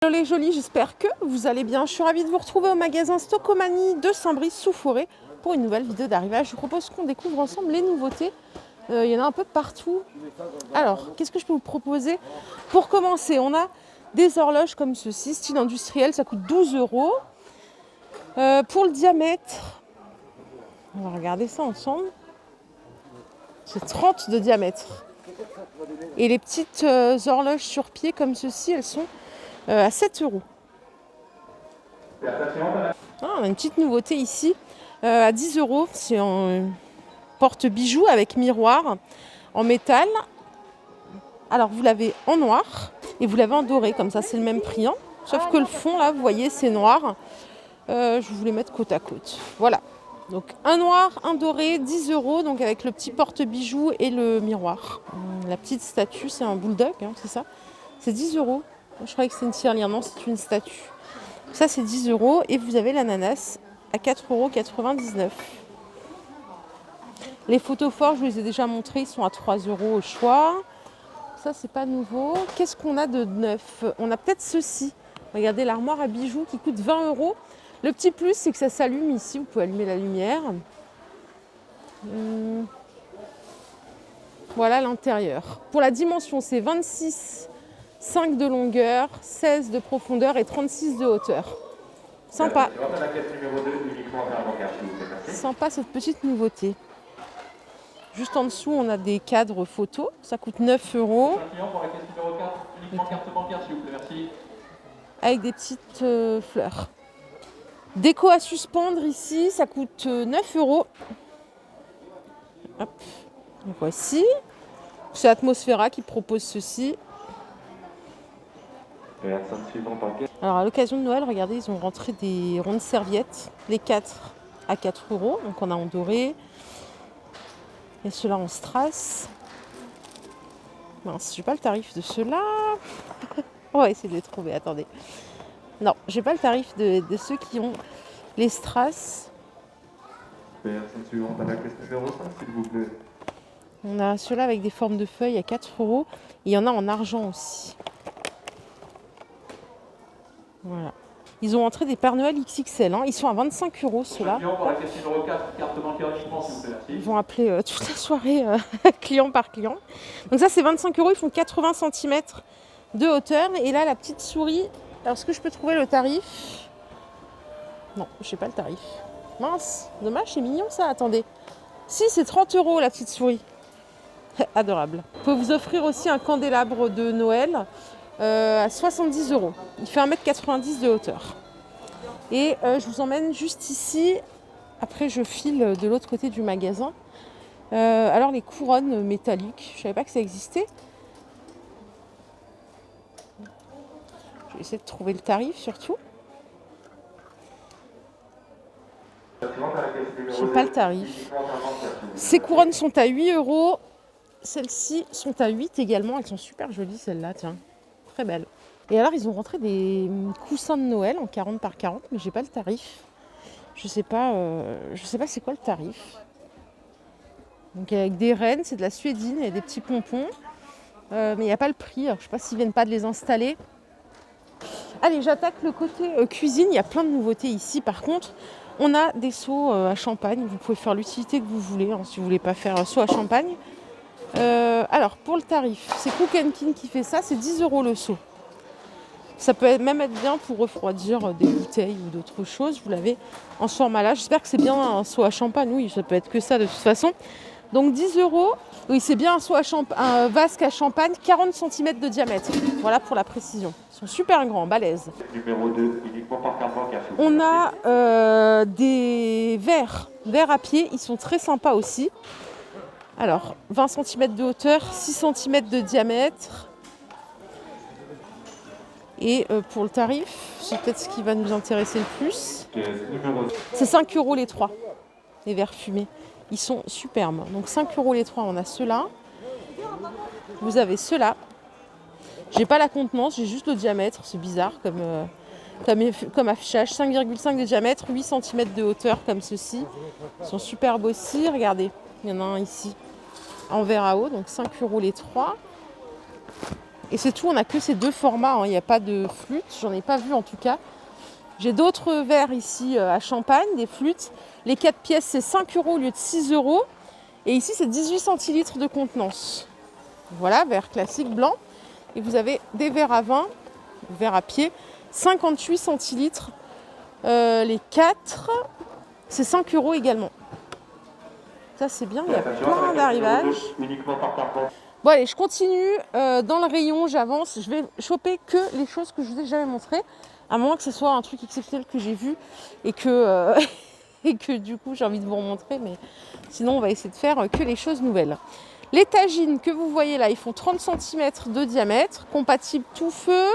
Hello les jolis, j'espère que vous allez bien. Je suis ravie de vous retrouver au magasin Stockomanie de Saint-Brice-sous-Forêt pour une nouvelle vidéo d'arrivage. Je vous propose qu'on découvre ensemble les nouveautés. Il y en a un peu partout. Alors, qu'est-ce que je peux vous proposer? Pour commencer, on a des horloges comme ceci, style industriel, ça coûte 12 €. Pour le diamètre, on va regarder ça ensemble. C'est 30 de diamètre. Et les petites horloges sur pied comme ceci, elles sont à 7 €. On a une petite nouveauté ici à 10 €. C'est en porte-bijoux avec miroir en métal. Alors vous l'avez en noir et vous l'avez en doré, comme ça c'est le même prix. Sauf que le fond là, vous voyez, c'est noir. Je vous les mettre côte à côte. Voilà. Donc un noir, un doré, 10 €, donc avec le petit porte-bijoux et le miroir. La petite statue, c'est un bulldog, c'est ça. C'est 10 €. Je croyais que c'était une tirelire, non, c'est une statue. Ça, c'est 10 € et vous avez l'ananas à 4,99 €. Les photos forts, je vous les ai déjà montrés, ils sont à 3 € au choix. Ça, c'est pas nouveau. Qu'est-ce qu'on a de neuf? On a peut-être ceci. Regardez, l'armoire à bijoux qui coûte 20 €. Le petit plus, c'est que ça s'allume ici. Vous pouvez allumer la lumière. Voilà l'intérieur. Pour la dimension, c'est 26,5 de longueur, 16 de profondeur et 36 de hauteur. Sympa. Sympa cette petite nouveauté. Juste en dessous, on a des cadres photos. Ça coûte 9 €. Avec des petites fleurs. Déco à suspendre ici, ça coûte 9 €. Hop. Donc voici. C'est Atmosphera qui propose ceci. Alors à l'occasion de Noël, regardez, ils ont rentré des rondes serviettes. Les 4 à 4 €. Donc on a en doré. Et ceux-là en strass. Mince, j'ai pas le tarif de ceux-là. On va essayer de les trouver, attendez. Non, j'ai pas le tarif de ceux qui ont les strass. On a ceux-là avec des formes de feuilles à 4 €. Il y en a en argent aussi. Voilà. Ils ont entré des Père Noël XXL. Ils sont à 25 € ceux-là. Ils vont appeler toute la soirée client par client. Donc ça c'est 25 €. Ils font 80 cm de hauteur. Et là la petite souris. Alors est-ce que je peux trouver le tarif? Non, je sais pas le tarif. Mince, dommage, c'est mignon ça. Attendez. Si, c'est 30 € la petite souris. Adorable. Je peux vous offrir aussi un candélabre de Noël à 70 €. Il fait 1,90 m de hauteur. Et je vous emmène juste ici. Après, je file de l'autre côté du magasin. Alors, les couronnes métalliques, je ne savais pas que ça existait. Je vais essayer de trouver le tarif surtout. Je n'ai pas le tarif. Ces couronnes sont à 8 €. Celles-ci sont à 8 également. Elles sont super jolies, celles-là, tiens. Très belles. Et alors, ils ont rentré des coussins de Noël en 40 par 40, mais j'ai pas le tarif. Je sais pas c'est quoi le tarif. Donc avec des rennes, c'est de la suédine et des petits pompons. Mais il n'y a pas le prix. Alors, je sais pas s'ils viennent pas de les installer. Allez, j'attaque le côté cuisine. Il y a plein de nouveautés ici. Par contre, on a des seaux à champagne. Vous pouvez faire l'utilité que vous voulez si vous voulez pas faire seau à champagne. Alors, pour le tarif, c'est Cook & King qui fait ça. C'est 10 € le seau. Ça peut même être bien pour refroidir des bouteilles ou d'autres choses. Vous l'avez en ce format-là. J'espère que c'est bien un seau à champagne. Oui, ça peut être que ça de toute façon. Donc 10 €. Oui, c'est bien un vasque à champagne, 40 cm de diamètre. Voilà pour la précision. Ils sont super grands, balèzes. Numéro 2, uniquement par carte bancaire. On a des verres à pied. Ils sont très sympas aussi. Alors, 20 cm de hauteur, 6 cm de diamètre. Et pour le tarif, c'est peut-être ce qui va nous intéresser le plus. C'est 5 € les 3, les verres fumés. Ils sont superbes. Donc 5 € les 3, on a ceux-là. Vous avez ceux-là. J'ai pas la contenance, j'ai juste le diamètre. C'est bizarre comme affichage. 5,5 de diamètre, 8 cm de hauteur comme ceci. Ils sont superbes aussi. Regardez, il y en a un ici en verre à eau. Donc 5 € les 3. Et c'est tout, on n'a que ces deux formats, hein. Il n'y a pas de flûte, j'en ai pas vu en tout cas. J'ai d'autres verres ici à Champagne, des flûtes. Les 4 pièces, c'est 5 € au lieu de 6 €. Et ici, c'est 18 centilitres de contenance. Voilà, verre classique blanc. Et vous avez des verres à vin, verres à pied, 58 centilitres. Les 4, c'est 5 € également. Ça, c'est bien, il y a plein d'arrivages. Uniquement par carte. Bon, allez, je continue. Dans le rayon, j'avance. Je vais choper que les choses que je vous ai jamais montrées. À moins que ce soit un truc exceptionnel que j'ai vu et que, et que du coup, j'ai envie de vous remontrer. Mais sinon, on va essayer de faire que les choses nouvelles. Les tagines que vous voyez là, ils font 30 cm de diamètre, compatibles tout feu,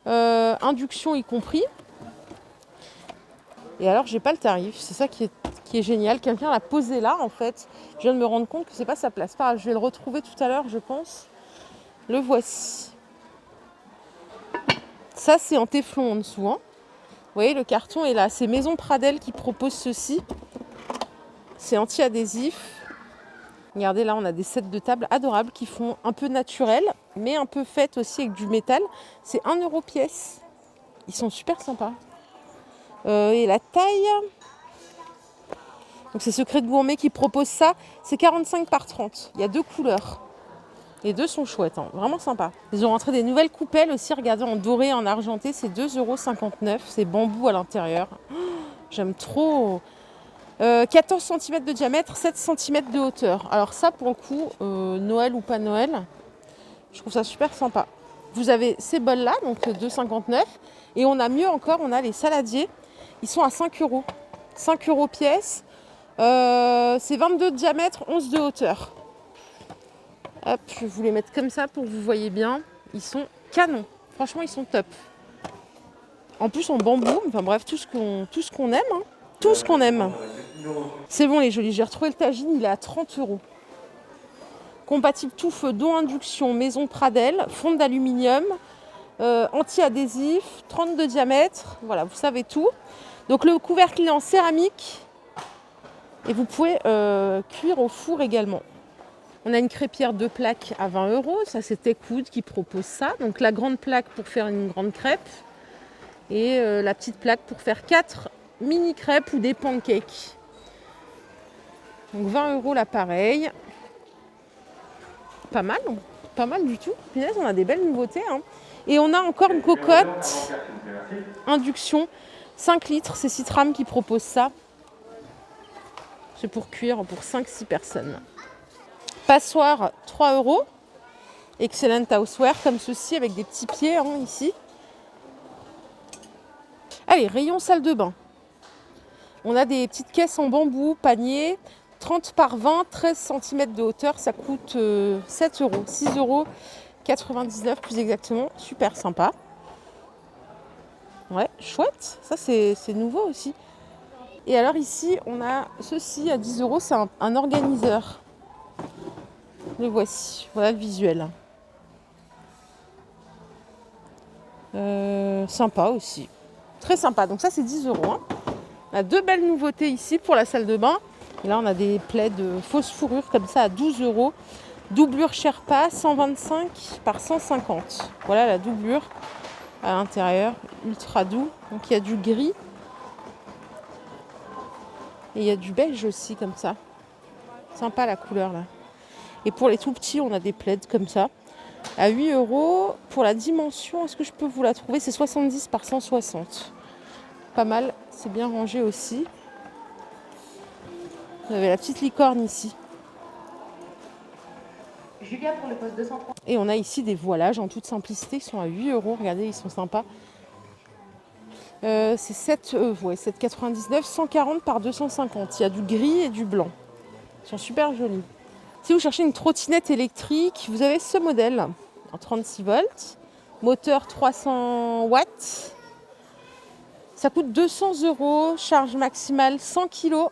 induction y compris. Et alors, j'ai pas le tarif, c'est ça qui est génial. Quelqu'un l'a posé là, en fait. Je viens de me rendre compte que c'est pas sa place. Pas grave, je vais le retrouver tout à l'heure, je pense. Le voici. Ça, c'est en téflon en dessous. Hein. Vous voyez, le carton est là. C'est Maison Pradel qui propose ceci. C'est anti-adhésif. Regardez, là, on a des sets de table adorables qui font un peu naturel, mais un peu faites aussi avec du métal. C'est 1 € pièce. Ils sont super sympas. Et la taille, donc c'est Secret de Gourmet qui propose ça, c'est 45 par 30. Il y a 2 couleurs. Les deux sont chouettes, hein, vraiment sympa. Ils ont rentré des nouvelles coupelles aussi, regardez, en doré et en argenté, c'est 2,59 €. C'est bambou à l'intérieur. Oh, j'aime trop. 14 cm de diamètre, 7 cm de hauteur. Alors ça, pour le coup, Noël ou pas Noël, je trouve ça super sympa. Vous avez ces bols-là, donc 2,59 €. Et on a mieux encore, on a les saladiers. Ils sont à 5 €. 5 € pièce. C'est 22 de diamètre, 11 de hauteur. Hop, je vais vous les mettre comme ça pour que vous voyez bien. Ils sont canons. Franchement, ils sont top. En plus, en bambou. Enfin bref, tout ce qu'on aime. Hein. Tout ce qu'on aime. C'est bon les jolis. J'ai retrouvé le tagine, il est à 30 €. Compatible tout feu, dos induction, Maison Pradel, fonte d'aluminium, anti-adhésif, 30 de diamètre. Voilà, vous savez tout. Donc le couvercle est en céramique. Et vous pouvez cuire au four également. On a une crêpière 2 plaques à 20 €. Ça, c'est Techwood qui propose ça. Donc la grande plaque pour faire une grande crêpe. Et la petite plaque pour faire 4 mini crêpes ou des pancakes. Donc 20 € l'appareil. Pas mal du tout. Punaise, on a des belles nouveautés. Hein. Et on a encore une cocotte induction 5 litres. C'est Citram qui propose ça. C'est pour cuire pour 5-6 personnes. Passoire, 3 €. Excellent houseware comme ceci avec des petits pieds hein, ici. Allez, rayon salle de bain. On a des petites caisses en bambou, panier, 30 par 20, 13 cm de hauteur. Ça coûte 7 €, 6,99 € plus exactement. Super sympa. Ouais, chouette. Ça, c'est nouveau aussi. Et alors ici, on a ceci à 10 €. C'est un organiseur. Le voici. Voilà le visuel. Sympa aussi. Très sympa. Donc ça, c'est 10 €. Hein. On a 2 belles nouveautés ici pour la salle de bain. Et là, on a des plaids de fausse fourrure comme ça à 12 €. Doublure Sherpa, 125 par 150. Voilà la doublure à l'intérieur. Ultra doux. Donc il y a du gris. Et il y a du beige aussi comme ça. Sympa la couleur là. Et pour les tout petits, on a des plaids comme ça. À 8 €. Pour la dimension, est-ce que je peux vous la trouver? C'est 70 par 160. Pas mal, c'est bien rangé aussi. Vous avez la petite licorne ici. Julia pour le poste 203. Et on a ici des voilages en toute simplicité. Ils sont à 8 €. Regardez, ils sont sympas. C'est 7,99, 140 par 250. Il y a du gris et du blanc. Ils sont super jolis. Si vous cherchez une trottinette électrique, vous avez ce modèle en 36 volts. Moteur 300 watts. Ça coûte 200 €. Charge maximale 100 kg.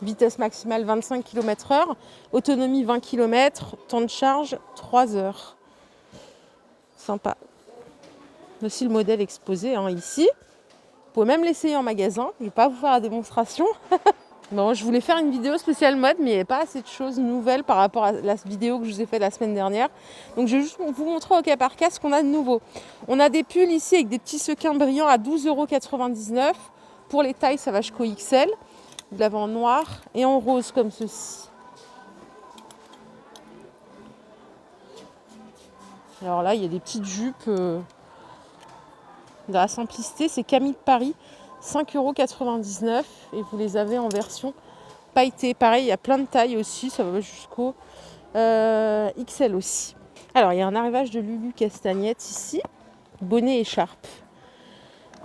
Vitesse maximale 25 km/h. Autonomie 20 km. Temps de charge 3 heures. Sympa. Voici le modèle exposé hein, ici. Vous pouvez même l'essayer en magasin. Je ne vais pas vous faire la démonstration. Bon, je voulais faire une vidéo spéciale mode, mais il n'y avait pas assez de choses nouvelles par rapport à la vidéo que je vous ai faite la semaine dernière. Donc je vais juste vous montrer au cas par cas ce qu'on a de nouveau. On a des pulls ici avec des petits sequins brillants à 12,99 €. Pour les tailles, ça va jusqu'au XL. Vous l'avez en noir et en rose comme ceci. Alors là, il y a des petites jupes de la simplicité. C'est Camille de Paris, 5,99 € et vous les avez en version pailletée. Pareil, il y a plein de tailles aussi, ça va jusqu'au XL aussi. Alors, il y a un arrivage de Lulu Castagnette ici, bonnet et écharpe.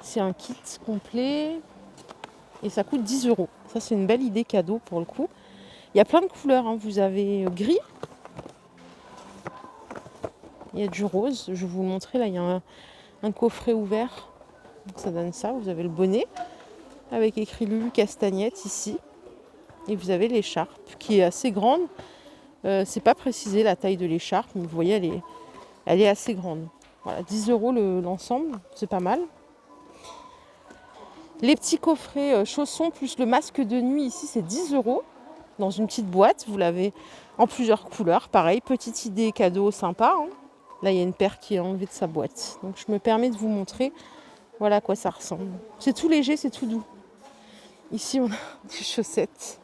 C'est un kit complet et ça coûte 10 €. Ça, c'est une belle idée cadeau pour le coup. Il y a plein de couleurs, hein. Vous avez gris, il y a du rose, je vais vous le montrer. Là, il y a un coffret ouvert, donc ça donne ça. Vous avez le bonnet avec écrit Lulu Castagnette ici. Et vous avez l'écharpe qui est assez grande. C'est pas précisé la taille de l'écharpe, mais vous voyez, elle est assez grande. Voilà, 10 € l'ensemble, c'est pas mal. Les petits coffrets chaussons plus le masque de nuit ici, c'est 10 € dans une petite boîte. Vous l'avez en plusieurs couleurs. Pareil, petite idée cadeau sympa, hein. Là, il y a une paire qui est enlevée de sa boîte. Donc, je me permets de vous montrer. Voilà à quoi ça ressemble. C'est tout léger, c'est tout doux. Ici, on a des chaussettes.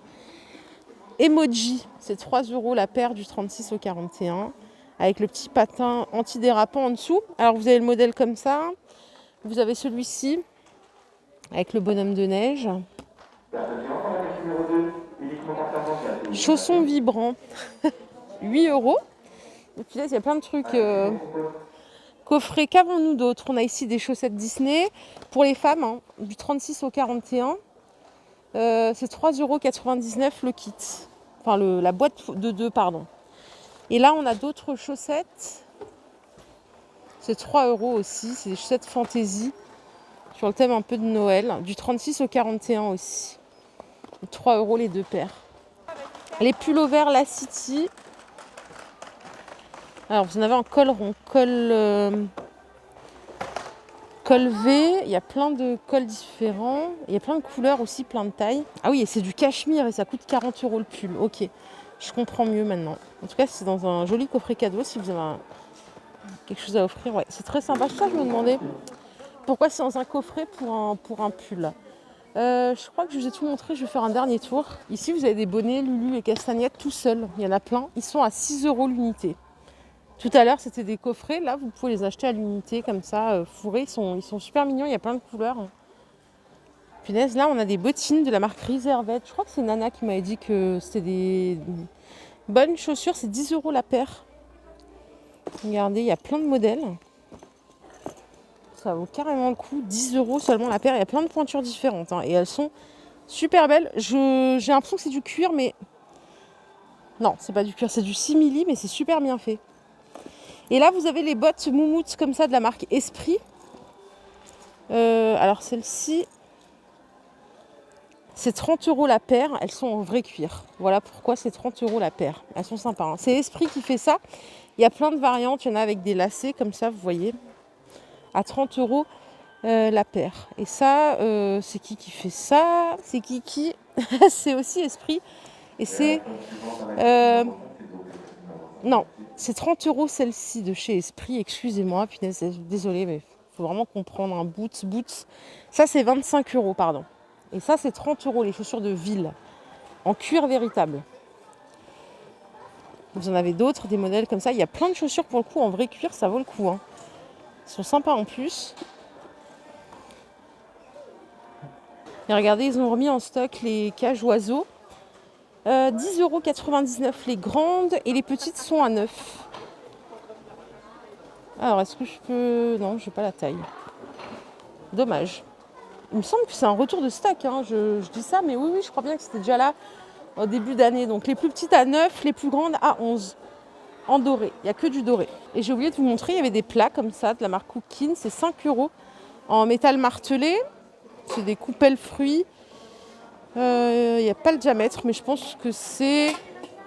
Emoji, c'est 3 € la paire du 36 au 41. Avec le petit patin antidérapant en dessous. Alors, vous avez le modèle comme ça. Vous avez celui-ci avec le bonhomme de neige. Chaussons vibrants, 8 €. Et puis là, il y a plein de trucs. Coffret, qu'avons-nous d'autre? On a ici des chaussettes Disney pour les femmes, hein, du 36 au 41. C'est 3,99 € le kit. Enfin, la boîte de 2, pardon. Et là, on a d'autres chaussettes. C'est 3 € aussi. C'est des chaussettes fantaisie sur le thème un peu de Noël. Du 36 au 41 aussi. 3 € les deux paires. Les pullovers La City. Alors, vous en avez en col rond, col V. Il y a plein de cols différents. Il y a plein de couleurs aussi, plein de tailles. Ah oui, et c'est du cachemire et ça coûte 40 € le pull. Ok, je comprends mieux maintenant. En tout cas, c'est dans un joli coffret cadeau si vous avez quelque chose à offrir. Ouais, c'est très sympa. Ça, je me demandais pourquoi c'est dans un coffret pour un pull. Je crois que je vous ai tout montré. Je vais faire un dernier tour. Ici, vous avez des bonnets Lulu et Castagnette tout seuls. Il y en a plein. Ils sont à 6 € l'unité. Tout à l'heure, c'était des coffrets. Là, vous pouvez les acheter à l'unité, comme ça, fourrés. Ils sont super mignons. Il y a plein de couleurs. Punaise, là, on a des bottines de la marque Reservette. Je crois que c'est Nana qui m'avait dit que c'était des bonnes chaussures. C'est 10 € la paire. Regardez, il y a plein de modèles. Ça vaut carrément le coup. 10 € seulement la paire. Il y a plein de pointures différentes, hein, et elles sont super belles. J'ai l'impression que c'est du cuir, mais... Non, c'est pas du cuir, c'est du simili, mais c'est super bien fait. Et là, vous avez les bottes moumoutes comme ça de la marque Esprit. Alors celle-ci, c'est 30 € la paire. Elles sont en vrai cuir. Voilà pourquoi c'est 30 € la paire. Elles sont sympas, hein. C'est Esprit qui fait ça. Il y a plein de variantes. Il y en a avec des lacets comme ça, vous voyez. À 30 € la paire. Et ça, c'est qui fait ça? C'est Kiki. C'est aussi Esprit. Et c'est... non, c'est 30 € celle-ci de chez Esprit. Excusez-moi, punaise, désolée, mais il faut vraiment comprendre. Un Boots. Ça, c'est 25 €, pardon. Et ça, c'est 30 € les chaussures de ville. En cuir véritable. Vous en avez d'autres, des modèles comme ça. Il y a plein de chaussures pour le coup en vrai cuir, ça vaut le coup, hein. Ils sont sympas en plus. Et regardez, ils ont remis en stock les cages oiseaux. 10,99 € les grandes et les petites sont à 9. Alors, est-ce que je peux... Non, je n'ai pas la taille. Dommage. Il me semble que c'est un retour de stock, hein. Je dis ça, mais oui, je crois bien que c'était déjà là au début d'année. Donc, les plus petites à 9, les plus grandes à 11. En doré. Il n'y a que du doré. Et j'ai oublié de vous montrer, il y avait des plats comme ça de la marque Cookin. C'est 5 € en métal martelé. C'est des coupelles fruits. Il n'y a pas le diamètre, mais je pense que c'est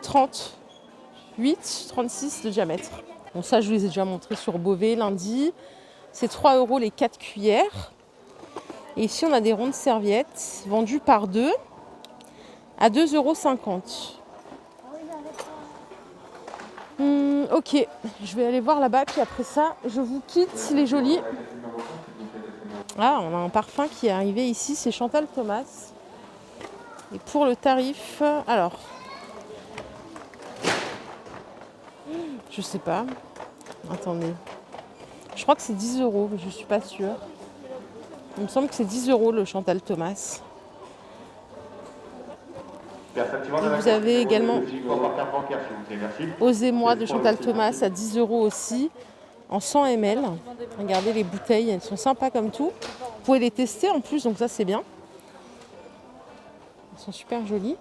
38, 36 de diamètre. Bon, ça, je vous les ai déjà montrés sur Beauvais lundi. C'est 3 € les 4 cuillères. Et ici, on a des rondes serviettes vendues par 2. à 2,50 €. Ok, je vais aller voir là-bas, puis après ça, je vous quitte les jolis. Ah, on a un parfum qui est arrivé ici, c'est Chantal Thomas. Et pour le tarif, alors, je sais pas, attendez, je crois que c'est 10 €, mais je suis pas sûre. Il me semble que c'est 10 € le Chantal Thomas. Et vous avez également Osez-moi de Chantal Thomas à 10 € aussi, en 100 ml. Regardez les bouteilles, elles sont sympas comme tout. Vous pouvez les tester en plus, donc ça c'est bien. Elles sont super jolies.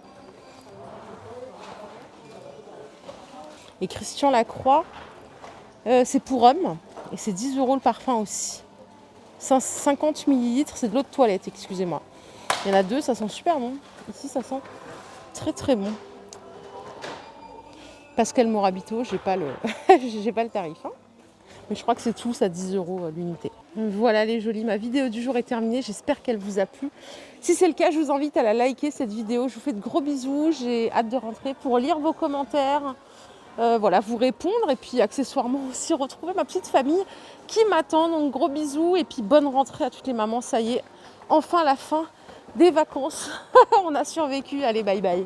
Et Christian Lacroix, c'est pour hommes. Et c'est 10 € le parfum aussi. 50 ml, c'est de l'eau de toilette, excusez-moi. Il y en a deux, ça sent super bon. Ici, ça sent très très bon. Pascal Morabito, j'ai pas le j'ai pas le tarif. Hein. Mais je crois que c'est tous à 10 € l'unité. Voilà les jolis, ma vidéo du jour est terminée. J'espère qu'elle vous a plu. Si c'est le cas, je vous invite à la liker cette vidéo. Je vous fais de gros bisous. J'ai hâte de rentrer pour lire vos commentaires. Voilà, vous répondre et puis accessoirement aussi retrouver ma petite famille qui m'attend. Donc gros bisous et puis bonne rentrée à toutes les mamans. Ça y est, enfin la fin des vacances. On a survécu. Allez, bye bye.